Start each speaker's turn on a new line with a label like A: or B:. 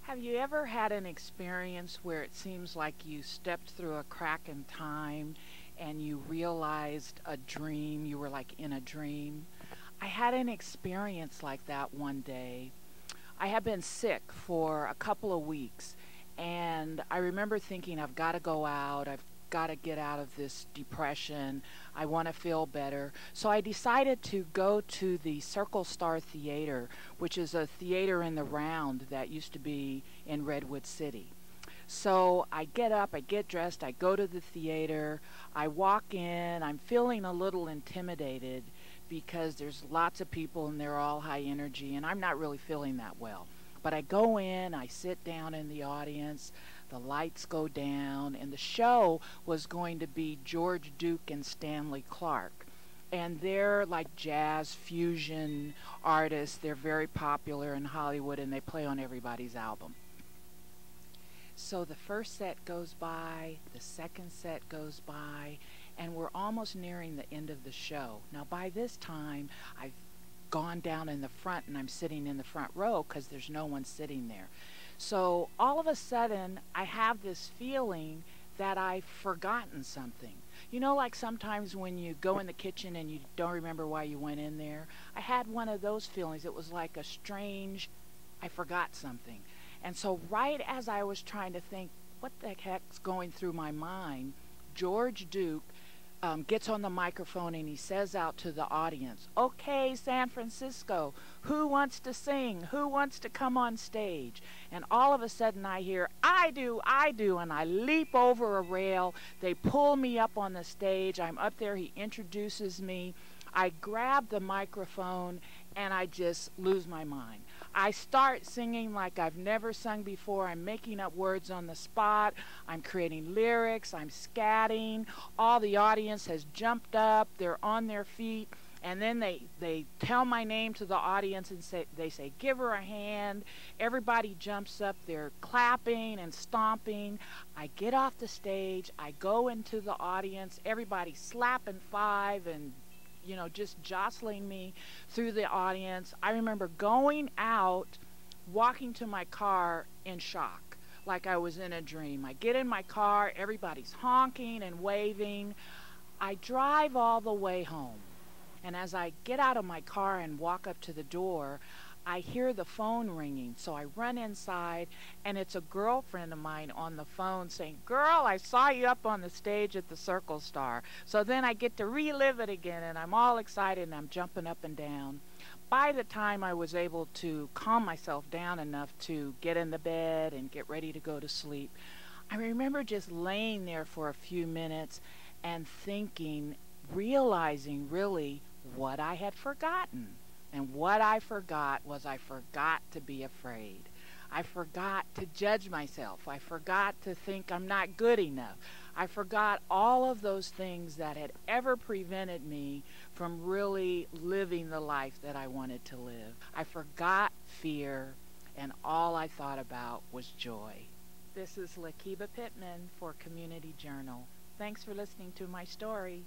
A: Have you ever had an experience where it seems like you stepped through a crack in time and you realized a dream? You were like in a dream. I had an experience like that one day. I had been sick for a couple of weeks, and I remember thinking, I've got to go out. I've got to get out of this depression. I want to feel better. So I decided to go to the Circle Star Theater, which is a theater in the Round that used to be in Redwood City. So I get up, I get dressed, I go to the theater, I walk in, I'm feeling a little intimidated because there's lots of people and they're all high energy and I'm not really feeling that well. But I go in, I sit down in the audience, the lights go down, and the show was going to be George Duke and Stanley Clarke. And they're like jazz fusion artists. They're very popular in Hollywood and they play on everybody's album. So the first set goes by, the second set goes by, and we're almost nearing the end of the show. Now by this time, I've gone down in the front and I'm sitting in the front row because there's no one sitting there. So all of a sudden, I have this feeling that I've forgotten something. You know, like sometimes when you go in the kitchen and you don't remember why you went in there? I had one of those feelings. It was like a strange, I forgot something. And so right as I was trying to think, what the heck's going through my mind, George Duke gets on the microphone and he says out to the audience, "Okay, San Francisco, who wants to sing? Who wants to come on stage?" And all of a sudden I hear, I do, and I leap over a rail. They pull me up on the stage. I'm up there. He introduces me. I grab the microphone and I just lose my mind. I start singing like I've never sung before. I'm making up words on the spot. I'm creating lyrics. I'm scatting. All the audience has jumped up. They're on their feet. And then they tell my name to the audience and they say, "Give her a hand." Everybody jumps up. They're clapping and stomping. I get off the stage. I go into the audience. Everybody's slapping five and just jostling me through the audience. I remember going out, walking to my car in shock, like I was in a dream. I get in my car, everybody's honking and waving. I drive all the way home. And as I get out of my car and walk up to the door, I hear the phone ringing. So I run inside, and it's a girlfriend of mine on the phone saying, "Girl, I saw you up on the stage at the Circle Star." So then I get to relive it again, and I'm all excited, and I'm jumping up and down. By the time I was able to calm myself down enough to get in the bed and get ready to go to sleep, I remember just laying there for a few minutes and thinking, realizing really what I had forgotten. And what I forgot was I forgot to be afraid. I forgot to judge myself. I forgot to think I'm not good enough. I forgot all of those things that had ever prevented me from really living the life that I wanted to live. I forgot fear, and all I thought about was joy. This is Lakiba Pittman for Community Journal. Thanks for listening to my story.